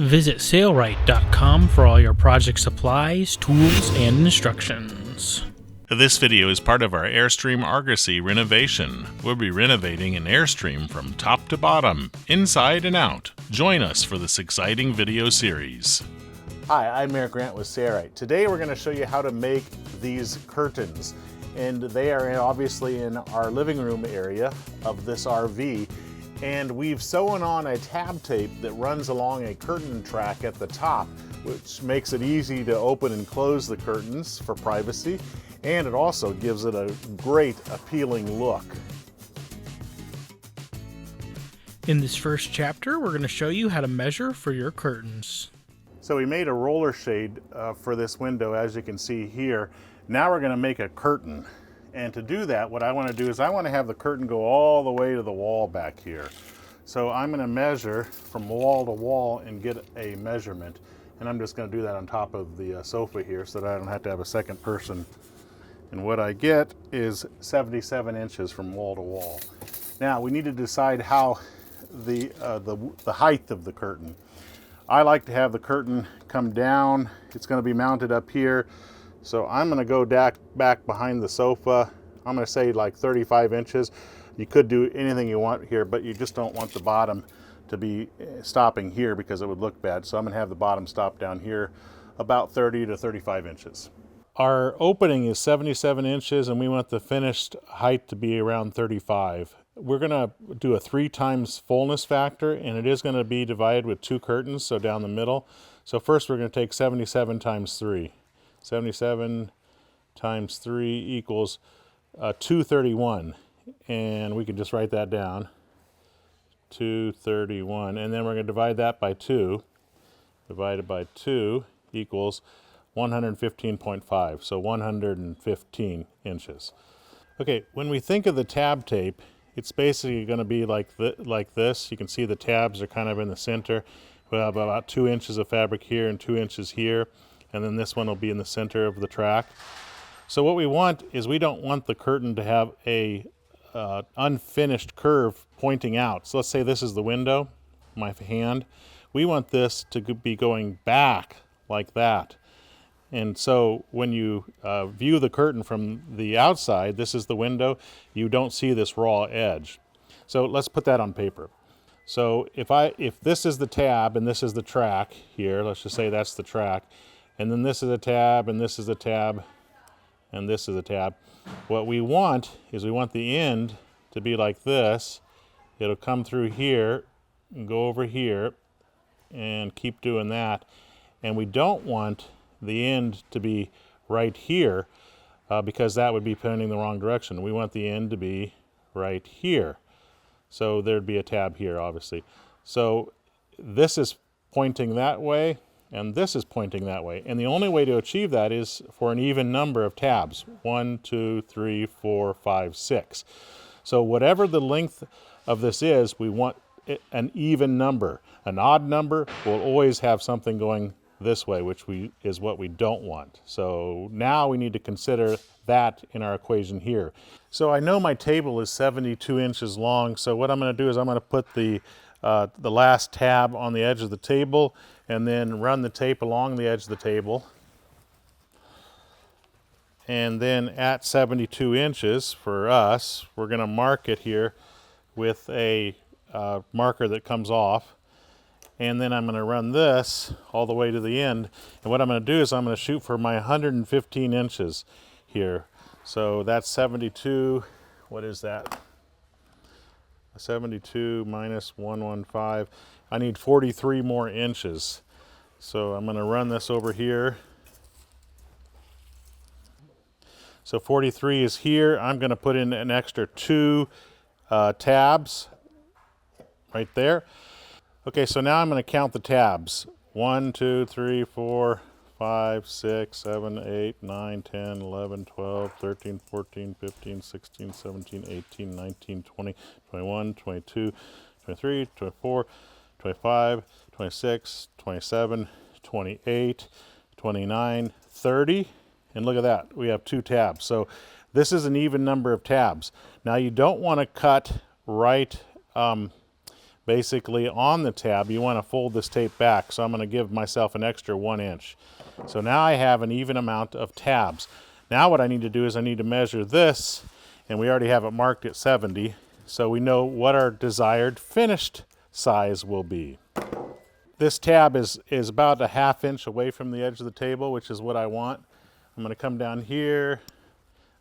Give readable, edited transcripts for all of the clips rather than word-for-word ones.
Visit sailrite.com for all your project supplies, tools, and instructions. This video is part of our Airstream Argosy renovation. We'll be renovating an Airstream from top to bottom, inside and out. Join us for this exciting video series. Hi, I'm Eric Grant with Sailrite. Today we're going to show you how to make these curtains. And they are obviously in our living room area of this RV. And we've sewn on a tab tape that runs along a curtain track at the top, which makes it easy to open and close the curtains for privacy. And it also gives it a great appealing look. In this first chapter, we're going to show you how to measure for your curtains. So we made a roller shade for this window, as you can see here. Now we're going to make a curtain. And to do that, what I want to do is I want to have the curtain go all the way to the wall back here. So I'm going to measure from wall to wall and get a measurement. And I'm just going to do that on top of the sofa here so that I don't have to have a second person. And what I get is 77 inches from wall to wall. Now we need to decide how the height of the curtain. I like to have the curtain come down. It's going to be mounted up here. So I'm going to go back behind the sofa. I'm going to say like 35 inches. You could do anything you want here, but you just don't want the bottom to be stopping here because it would look bad. So I'm going to have the bottom stop down here about 30 to 35 inches. Our opening is 77 inches and we want the finished height to be around 35. We're going to do a 3 times fullness factor, and it is going to be divided with 2 curtains, so down the middle. So first we're going to take 77 times 3. 77 times 3 equals 231. And we can just write that down. 231. And then we're going to divide that by 2. Divided by 2 equals 115.5, so 115 inches. Okay, when we think of the tab tape, it's basically going to be like this. You can see the tabs are kind of in the center. We'll have about 2 inches of fabric here and 2 inches here, and then this one will be in the center of the track. So what we want is we don't want the curtain to have a unfinished curve pointing out. So let's say this is the window, my hand. We want this to be going back like that. And so when you view the curtain from the outside, this is the window, you don't see this raw edge. So let's put that on paper. So if this is the tab and this is the track here, let's just say that's the track, and then this is a tab and this is a tab and this is a tab. What we want is we want the end to be like this. It'll come through here and go over here and keep doing that. And we don't want the end to be right here because that would be pointing the wrong direction. We want the end to be right here. So there'd be a tab here, obviously. So this is pointing that way and this is pointing that way. And the only way to achieve that is for an even number of tabs. 1, 2, 3, 4, 5, 6. So whatever the length of this is, we want an even number. An odd number will always have something going this way, which is what we don't want. So now we need to consider that in our equation here. So I know my table is 72 inches long, so what I'm going to do is I'm going to put the last tab on the edge of the table and then run the tape along the edge of the table. And then at 72 inches for us, we're going to mark it here with a marker that comes off. And then I'm going to run this all the way to the end. And what I'm going to do is I'm going to shoot for my 115 inches here. So that's 72. What is that? 72 minus 115. I need 43 more inches. So I'm going to run this over here. So 43 is here. I'm going to put in an extra 2 tabs right there. Okay, so now I'm going to count the tabs. 1, 2, 3, 4, 5, 6, 7, 8, 9, 10, 11, 12, 13, 14, 15, 16, 17, 18, 19, 20, 21, 22, 23, 24, 25, 26, 27, 28, 29, 30. And look at that, we have 2 tabs. So this is an even number of tabs. Now you don't want to cut right basically on the tab, you want to fold this tape back. So I'm going to give myself an extra 1 inch. So now I have an even amount of tabs. Now what I need to do is I need to measure this, and we already have it marked at 70, so we know what our desired finished size will be. This tab is about a 1/2 inch away from the edge of the table, which is what I want. I'm going to come down here,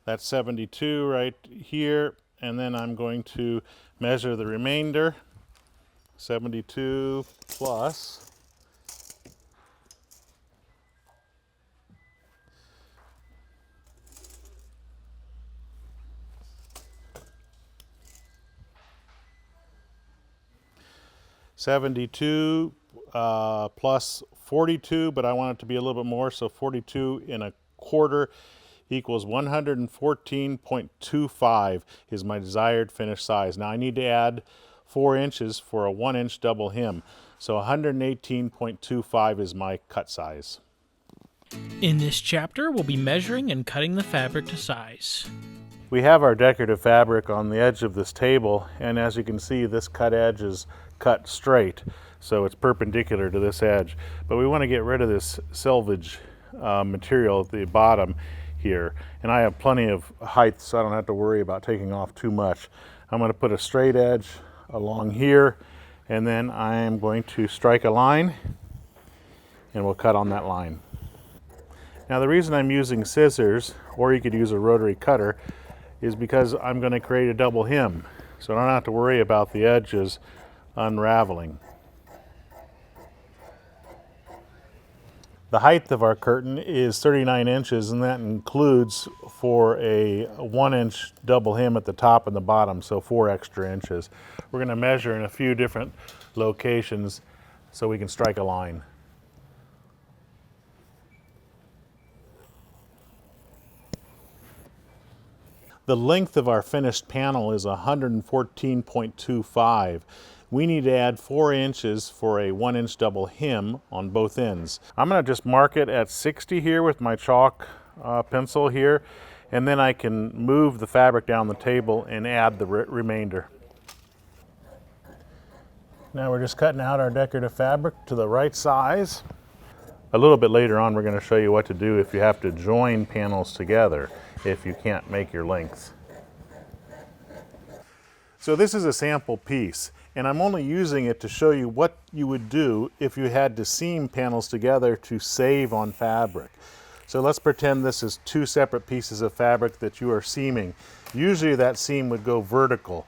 that's 72 right here, and then I'm going to measure the remainder, 72 plus 72 plus 42, but I want it to be a little bit more, so 42 1/4 equals 114.25 is my desired finished size. Now I need to add 4 inches for a 1 inch double hem, so 118.25 is my cut size. In this chapter, we'll be measuring and cutting the fabric to size. We have our decorative fabric on the edge of this table, and as you can see, this cut edge is cut straight, so it's perpendicular to this edge. But we want to get rid of this selvage material at the bottom here, and I have plenty of height, so I don't have to worry about taking off too much. I'm going to put a straight edge along here, and then I am going to strike a line, and we'll cut on that line. Now the reason I'm using scissors, or you could use a rotary cutter, is because I'm going to create a double hem, so I don't have to worry about the edges unraveling. The height of our curtain is 39 inches, and that includes for a 1 inch double hem at the top and the bottom, so 4 extra inches. We're going to measure in a few different locations so we can strike a line. The length of our finished panel is 114.25. We need to add 4 inches for a 1 inch double hem on both ends. I'm going to just mark it at 60 here with my chalk pencil here, and then I can move the fabric down the table and add the remainder. Now we're just cutting out our decorative fabric to the right size. A little bit later on, we're going to show you what to do if you have to join panels together if you can't make your length. So this is a sample piece, and I'm only using it to show you what you would do if you had to seam panels together to save on fabric. So let's pretend this is 2 separate pieces of fabric that you are seaming. Usually that seam would go vertical.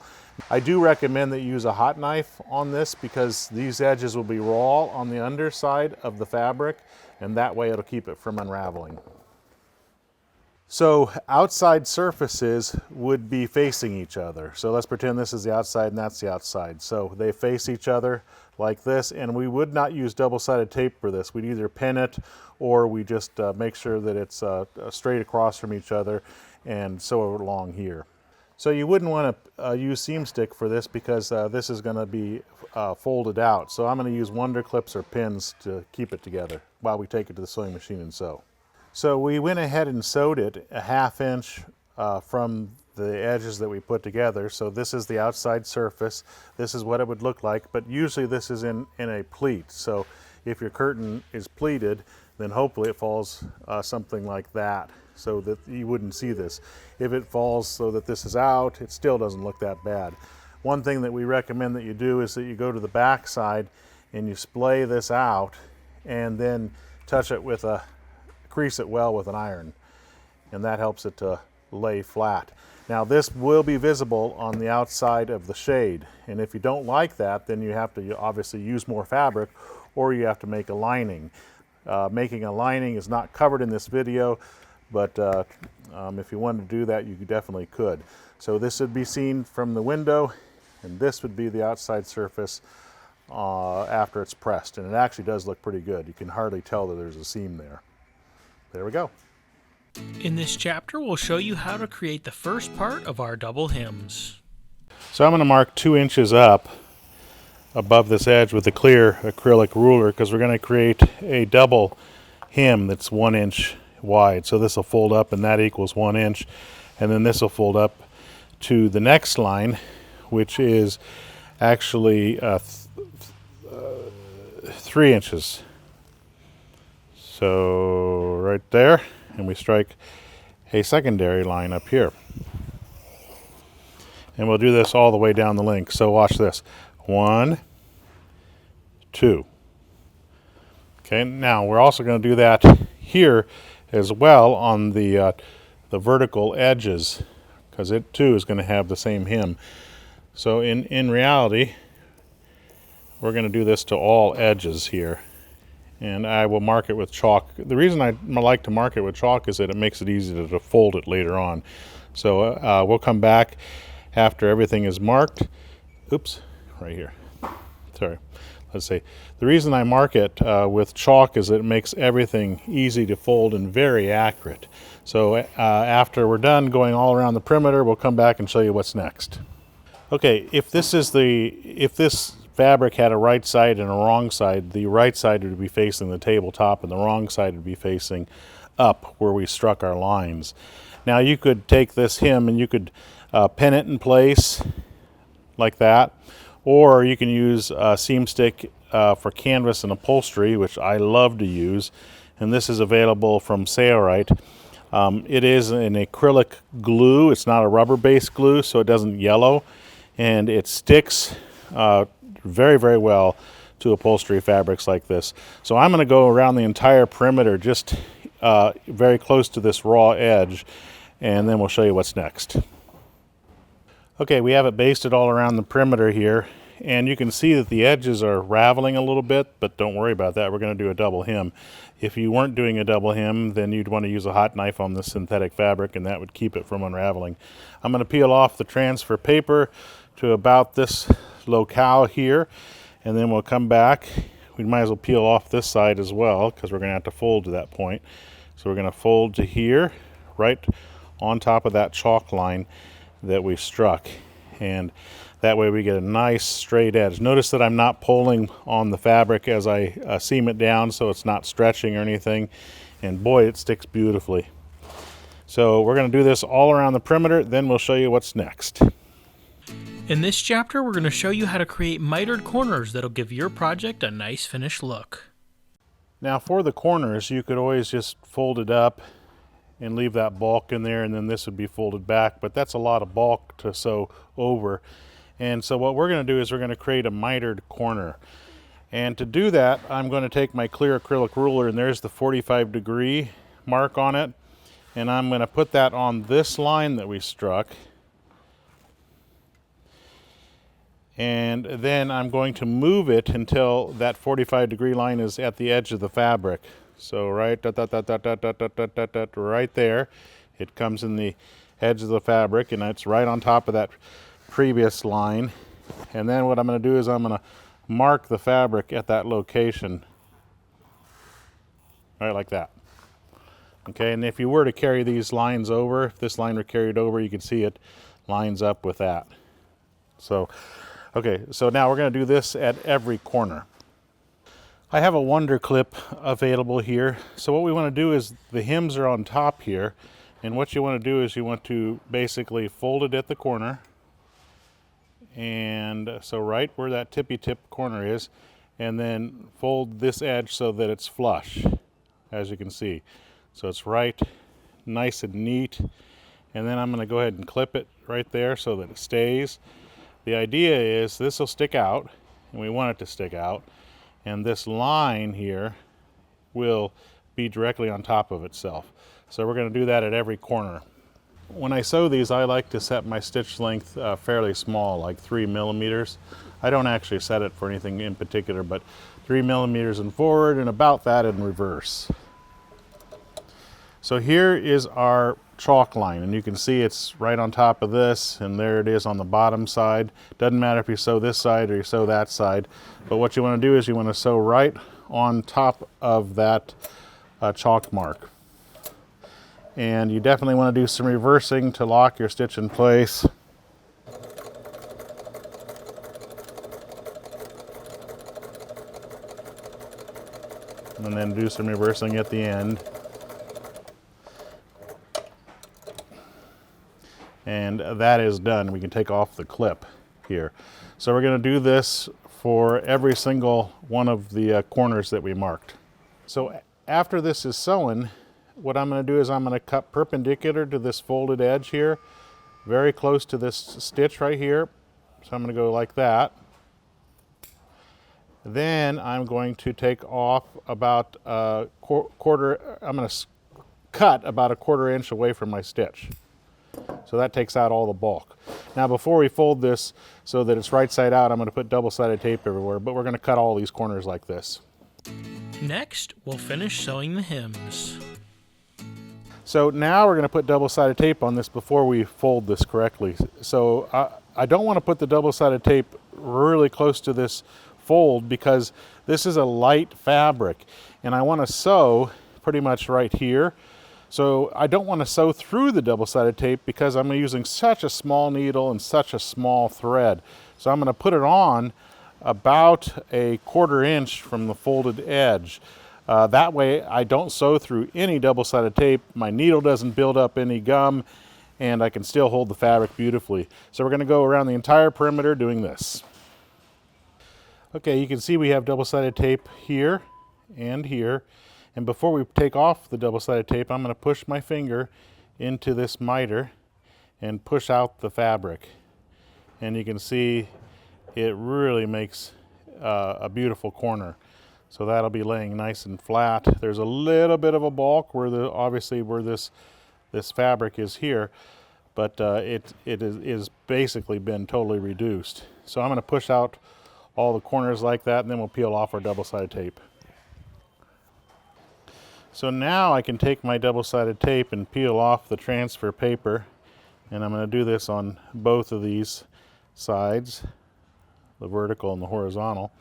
I do recommend that you use a hot knife on this because these edges will be raw on the underside of the fabric, and that way it'll keep it from unraveling. So outside surfaces would be facing each other. So let's pretend this is the outside and that's the outside. So they face each other like this, and we would not use double-sided tape for this. We'd either pin it or we just make sure that it's straight across from each other and sew it along here. So you wouldn't want to use seam stick for this because this is going to be folded out. So I'm going to use wonder clips or pins to keep it together while we take it to the sewing machine and sew. So we went ahead and sewed it a 1/2 inch from the edges that we put together. So this is the outside surface. This is what it would look like, but usually this is in a pleat. So if your curtain is pleated, then hopefully it falls something like that so that you wouldn't see this. If it falls so that this is out, it still doesn't look that bad. One thing that we recommend that you do is that you go to the back side and you splay this out and then touch it with crease it well with an iron, and that helps it to lay flat. Now this will be visible on the outside of the shade, and if you don't like that, then you have to obviously use more fabric, or you have to make a lining. Making a lining is not covered in this video, but if you wanted to do that, you definitely could. So this would be seen from the window, and this would be the outside surface after it's pressed, and it actually does look pretty good. You can hardly tell that there's a seam there. There we go. In this chapter, we'll show you how to create the first part of our double hems. So I'm going to mark 2 inches up above this edge with a clear acrylic ruler because we're going to create a double hem that's 1 inch wide. So this will fold up and that equals 1 inch, and then this will fold up to the next line, which is actually 3 inches. So right there, and we strike a secondary line up here. And we'll do this all the way down the length. So watch this. 1, 2. Okay, now we're also going to do that here as well on the vertical edges, because it too is going to have the same hem. So in reality, we're going to do this to all edges here. And I will mark it with chalk. The reason I like to mark it with chalk is that it makes it easy to fold it later on. So we'll come back after everything is marked. Oops, right here. Sorry. Let's see. The reason I mark it with chalk is that it makes everything easy to fold and very accurate. So after we're done going all around the perimeter, we'll come back and show you what's next. Okay, if this fabric had a right side and a wrong side, the right side would be facing the tabletop and the wrong side would be facing up where we struck our lines. Now you could take this hem and you could pin it in place like that, or you can use a seam stick for canvas and upholstery, which I love to use, and this is available from Sailrite. It is an acrylic glue. It's not a rubber-based glue, so it doesn't yellow, and it sticks very, very well to upholstery fabrics like this. So I'm going to go around the entire perimeter just very close to this raw edge, and then we'll show you what's next. Okay, we have it basted all around the perimeter here, and you can see that the edges are raveling a little bit, but don't worry about that. We're going to do a double hem. If you weren't doing a double hem, then you'd want to use a hot knife on the synthetic fabric, and that would keep it from unraveling. I'm going to peel off the transfer paper to about this locale here, and then we'll come back. We might as well peel off this side as well, because we're going to have to fold to that point. So we're going to fold to here, right on top of that chalk line that we struck, and that way we get a nice straight edge. Notice that I'm not pulling on the fabric as I seam it down, so it's not stretching or anything, and boy, it sticks beautifully. So we're going to do this all around the perimeter, then we'll show you what's next. In this chapter, we're going to show you how to create mitered corners that'll give your project a nice finished look. Now for the corners, you could always just fold it up and leave that bulk in there, and then this would be folded back, but that's a lot of bulk to sew over. And so what we're going to do is we're going to create a mitered corner. And to do that, I'm going to take my clear acrylic ruler, and there's the 45-degree mark on it, and I'm going to put that on this line that we struck. And then I'm going to move it until that 45-degree line is at the edge of the fabric. So right there, it comes in the edge of the fabric, and it's right on top of that previous line. And then what I'm going to do is I'm going to mark the fabric at that location, right like that. Okay, and if you were to carry these lines over, if this line were carried over, you can see it lines up with that. So, okay, so now we're going to do this at every corner. I have a Wonder clip available here. So what we want to do is the hems are on top here, and what you want to do is you want to basically fold it at the corner, and so right where that tippy tip corner is, and then fold this edge so that it's flush, as you can see. So it's right nice and neat, and then I'm going to go ahead and clip it right there so that it stays. The idea is this will stick out, and we want it to stick out, and this line here will be directly on top of itself. So we're going to do that at every corner. When I sew these, I like to set my stitch length fairly small, like 3 millimeters. I don't actually set it for anything in particular, but 3 millimeters in forward and about that in reverse. So here is our chalk line, and you can see it's right on top of this, and there it is on the bottom side. Doesn't matter if you sew this side or you sew that side, but what you want to do is you want to sew right on top of that chalk mark. And you definitely want to do some reversing to lock your stitch in place. And then do some reversing at the end. And that is done. We can take off the clip here. So we're going to do this for every single one of the corners that we marked. So after this is sewn, what I'm going to do is I'm going to cut perpendicular to this folded edge here, very close to this stitch right here. So I'm going to go like that. Then I'm going to take off about a quarter, I'm going to cut about a 1/4 inch away from my stitch. So that takes out all the bulk. Now before we fold this so that it's right side out, I'm going to put double-sided tape everywhere, but we're going to cut all these corners like this. Next, we'll finish sewing the hems. So now we're going to put double-sided tape on this before we fold this correctly. So I don't want to put the double-sided tape really close to this fold because this is a light fabric and I want to sew pretty much right here. So I don't want to sew through the double-sided tape because I'm using such a small needle and such a small thread. So I'm going to put it on about a 1/4 inch from the folded edge. That way I don't sew through any double-sided tape, my needle doesn't build up any gum, and I can still hold the fabric beautifully. So we're going to go around the entire perimeter doing this. Okay, you can see we have double-sided tape here and here. And before we take off the double-sided tape, I'm going to push my finger into this miter and push out the fabric. And you can see it really makes a beautiful corner. So that'll be laying nice and flat. There's a little bit of a bulk where obviously where this fabric is here, but it is basically been totally reduced. So I'm going to push out all the corners like that, and then we'll peel off our double-sided tape. So now I can take my double-sided tape and peel off the transfer paper, and I'm going to do this on both of these sides, the vertical and the horizontal.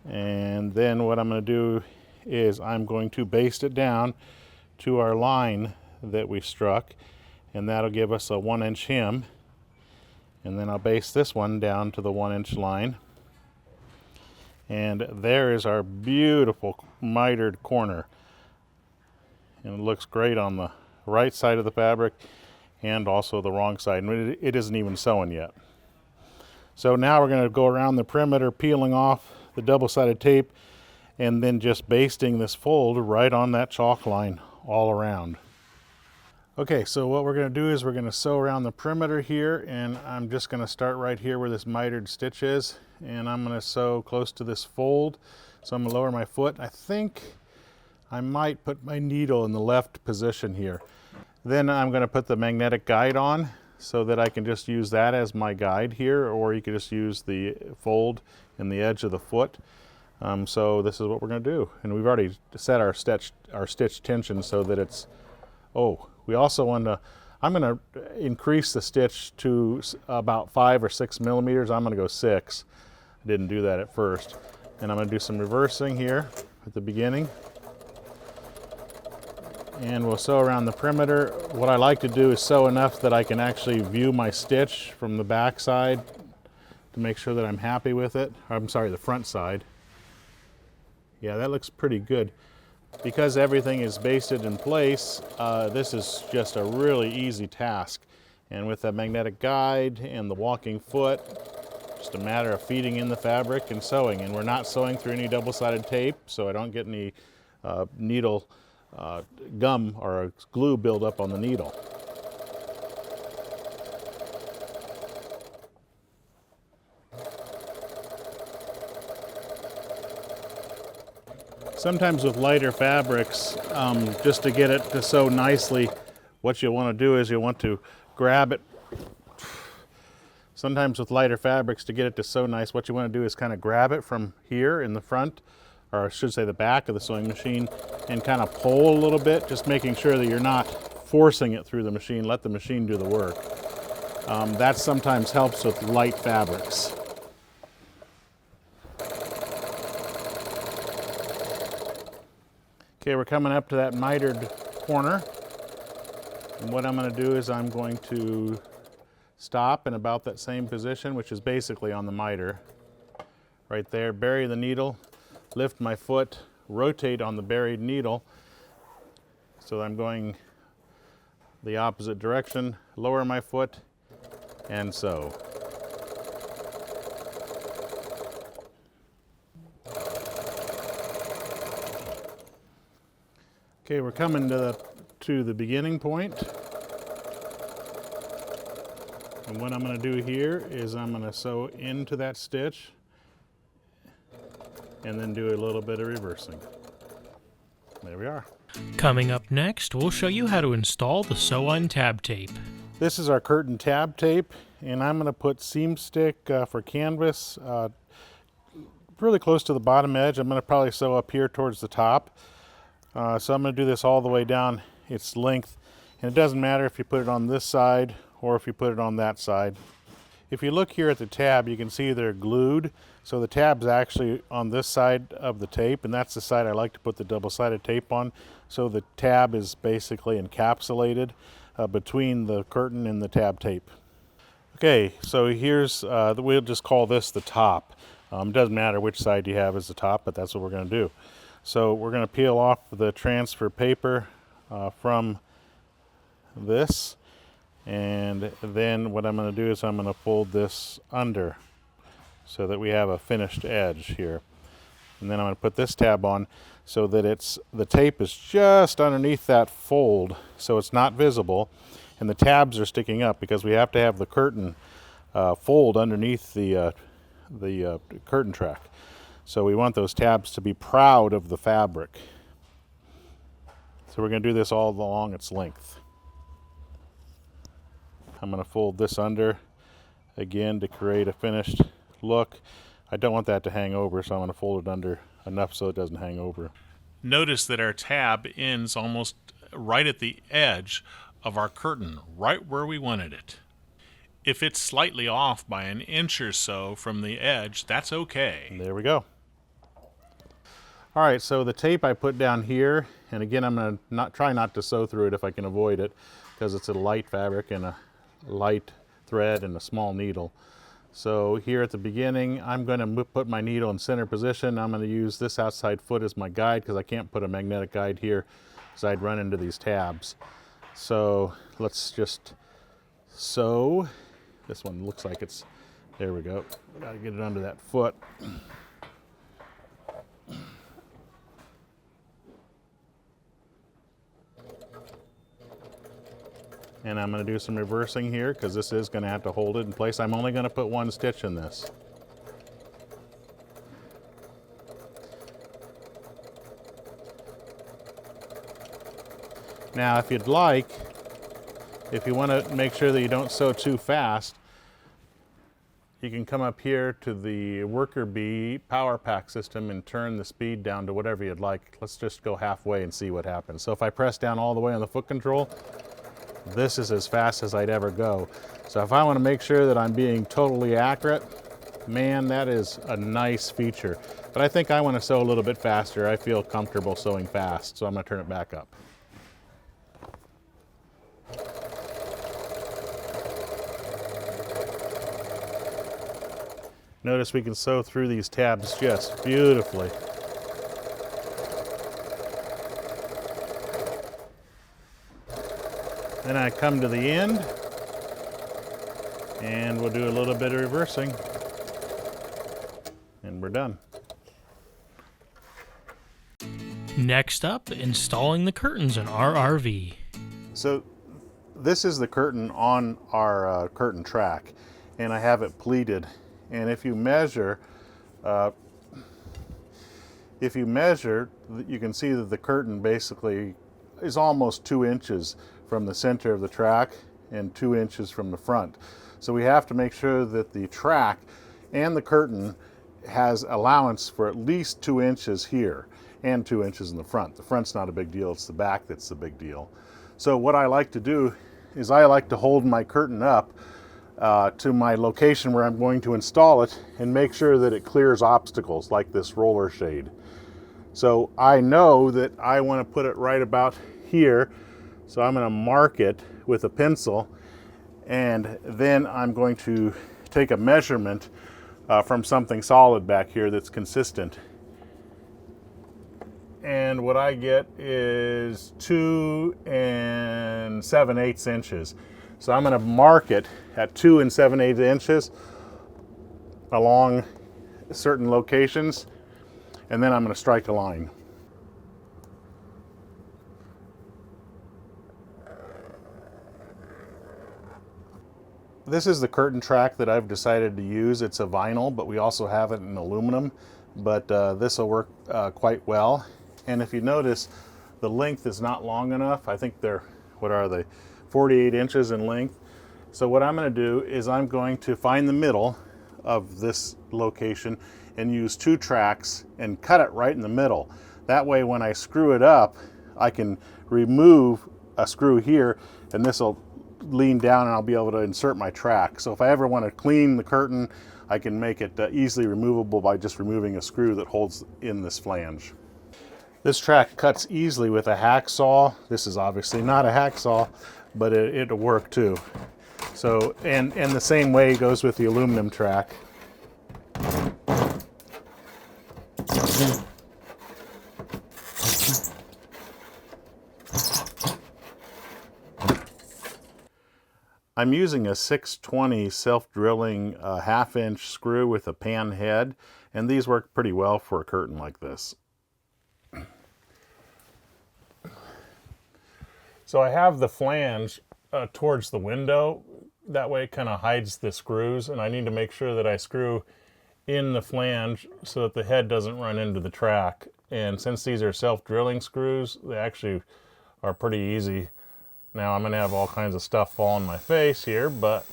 And then what I'm going to do is I'm going to baste it down to our line that we struck, and that'll give us a 1-inch hem. And then I'll baste this one down to the 1-inch line. And there is our beautiful mitered corner. And it looks great on the right side of the fabric and also the wrong side. And it isn't even sewn yet. So now we're going to go around the perimeter, peeling off the double-sided tape and then just basting this fold right on that chalk line all around. Okay, so what we're going to do is we're going to sew around the perimeter here, and I'm just going to start right here where this mitered stitch is, and I'm going to sew close to this fold. So I'm going to lower my foot. I think I might put my needle in the left position here. Then I'm going to put the magnetic guide on so that I can just use that as my guide here, or you could just use the fold in the edge of the foot. So this is what we're going to do. And we've already set our stitch tension so that it's, we also want to, I'm going to increase the stitch to about 5 or 6 millimeters. I'm going to go 6. I didn't do that at first. And I'm going to do some reversing here at the beginning. And we'll sew around the perimeter. What I like to do is sew enough that I can actually view my stitch from the back side to make sure that I'm happy with it. I'm sorry, the front side. Yeah, that looks pretty good. Because everything is basted in place, this is just a really easy task. And with the magnetic guide and the walking foot, just a matter of feeding in the fabric and sewing. And we're not sewing through any double-sided tape, so I don't get any needle gum or glue build up on the needle. Sometimes with lighter fabrics, just to get it to sew nicely, what you want to do is you want to grab it. Sometimes with lighter fabrics, to get it to sew nice, what you want to do is kind of grab it from here in the front, or I should say the back of the sewing machine, and kind of pull a little bit, just making sure that you're not forcing it through the machine. Let the machine do the work. That sometimes helps with light fabrics. Okay, we're coming up to that mitered corner. And what I'm going to do is I'm going to stop in about that same position, which is basically on the miter. Right there, bury the needle, lift my foot, rotate on the buried needle so that I'm going the opposite direction, lower my foot, and sew. Okay, we're coming to the beginning point. And what I'm going to do here is I'm going to sew into that stitch and then do a little bit of reversing. There we are. Coming up next, we'll show you how to install the sew-on tab tape. This is our curtain tab tape, and I'm going to put seam stick for canvas really close to the bottom edge. I'm going to probably sew up here towards the top. So I'm going to do this all the way down its length, and it doesn't matter if you put it on this side or if you put it on that side. If you look here at the tab, you can see they're glued. So the tab's actually on this side of the tape, and that's the side I like to put the double-sided tape on. So the tab is basically encapsulated between the curtain and the tab tape. Okay, so here's, we'll just call this the top. It doesn't matter which side you have as the top, but that's what we're going to do. So we're going to peel off the transfer paper from this, and then what I'm going to do is I'm going to fold this under so that we have a finished edge here. And then I'm going to put this tab on so that the tape is just underneath that fold, so it's not visible, and the tabs are sticking up because we have to have the curtain fold underneath the curtain track. So we want those tabs to be proud of the fabric. So we're going to do this all along its length. I'm going to fold this under again to create a finished look. I don't want that to hang over, so I'm going to fold it under enough so it doesn't hang over. Notice that our tab ends almost right at the edge of our curtain, right where we wanted it. If it's slightly off by an inch or so from the edge, that's okay. And there we go. All right, so the tape I put down here, and again I'm going to try not to sew through it if I can avoid it, because it's a light fabric and a light thread and a small needle. So here at the beginning, I'm going to put my needle in center position. I'm going to use this outside foot as my guide because I can't put a magnetic guide here because I'd run into these tabs. So let's just sew. This one looks like it's, there we go. Got to get it under that foot. And I'm going to do some reversing here because this is going to have to hold it in place. I'm only going to put one stitch in this. Now if you'd like, if you want to make sure that you don't sew too fast, you can come up here to the worker bee power pack system and turn the speed down to whatever you'd like. Let's just go halfway and see what happens. So if I press down all the way on the foot control, this is as fast as I'd ever go. So if I want to make sure that I'm being totally accurate, man, that is a nice feature. But I think I want to sew a little bit faster. I feel comfortable sewing fast, so I'm going to turn it back up. Notice we can sew through these tabs just beautifully. Then I come to the end, and we'll do a little bit of reversing, and we're done. Next up, installing the curtains in our RV. So this is the curtain on our curtain track, and I have it pleated. And if you measure, you can see that the curtain basically is almost 2 inches from the center of the track and 2 inches from the front. So we have to make sure that the track and the curtain has allowance for at least 2 inches here and 2 inches in the front. The front's not a big deal, it's the back that's the big deal. So what I like to do is I like to hold my curtain up to my location where I'm going to install it and make sure that it clears obstacles like this roller shade. So I know that I want to put it right about here, so I'm going to mark it with a pencil, and then I'm going to take a measurement from something solid back here that's consistent. And what I get is 2 7/8 inches. So I'm going to mark it at 2 7/8 inches along certain locations, and then I'm going to strike a line. This is the curtain track that I've decided to use. It's a vinyl, but we also have it in aluminum, but this will work quite well. And if you notice, the length is not long enough. I think they're, what are they, 48 inches in length. So what I'm going to do is I'm going to find the middle of this location and use 2 tracks and cut it right in the middle. That way when I screw it up, I can remove a screw here, and this will lean down and I'll be able to insert my track. So if I ever want to clean the curtain, I can make it easily removable by just removing a screw that holds in this flange. This track cuts easily with a hacksaw. This is obviously not a hacksaw, but it'll work too. So, and the same way goes with the aluminum track. I'm using a 620 self-drilling 1/2-inch screw with a pan head, and these work pretty well for a curtain like this. So I have the flange towards the window. That way it kind of hides the screws, and I need to make sure that I screw in the flange so that the head doesn't run into the track. And since these are self-drilling screws, they actually are pretty easy. Now I'm going to have all kinds of stuff fall in my face here, but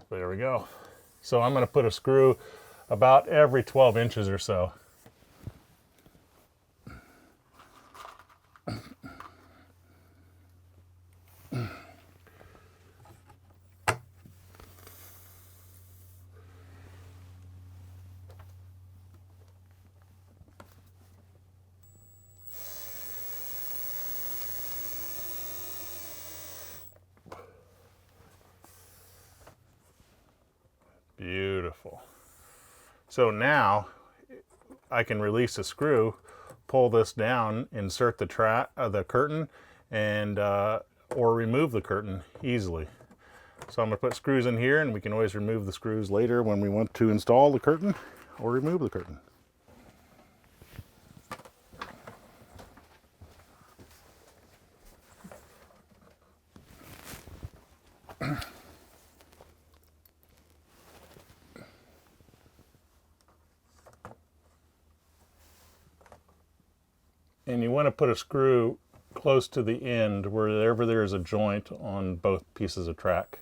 there we go. So I'm going to put a screw about every 12 inches or so. Beautiful. So now I can release the screw, pull this down, insert the curtain, and or remove the curtain easily. So I'm going to put screws in here, and we can always remove the screws later when we want to install the curtain or remove the curtain. And you want to put a screw close to the end wherever there is a joint on both pieces of track.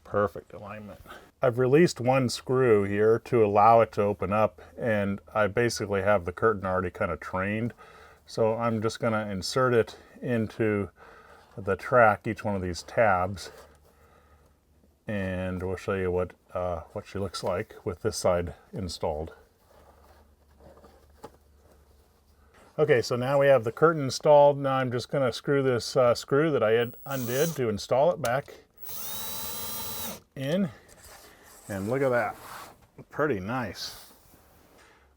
Perfect alignment. I've released one screw here to allow it to open up, and I basically have the curtain already kind of trained. So I'm just going to insert it into the track, each one of these tabs. And we'll show you what she looks like with this side installed. Okay, so now we have the curtain installed. Now I'm just going to screw this screw that I had undid to install it back in. And look at that, pretty nice.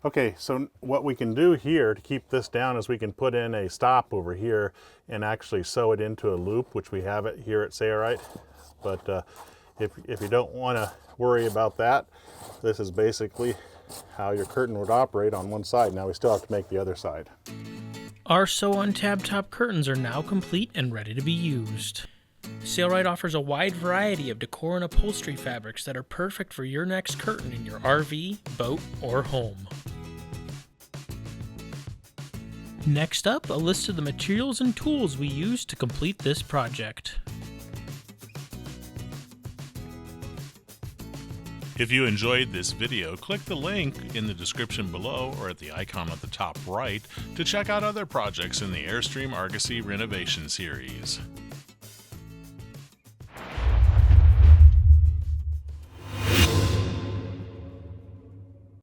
Okay, so what we can do here to keep this down is we can put in a stop over here and actually sew it into a loop, which we have it here at Sailrite. But if you don't want to worry about that, this is basically how your curtain would operate on one side. Now we still have to make the other side. Our sew-on tab top curtains are now complete and ready to be used. Sailrite offers a wide variety of decor and upholstery fabrics that are perfect for your next curtain in your RV, boat, or home. Next up, a list of the materials and tools we used to complete this project. If you enjoyed this video, click the link in the description below or at the icon at the top right to check out other projects in the Airstream Argosy renovation series.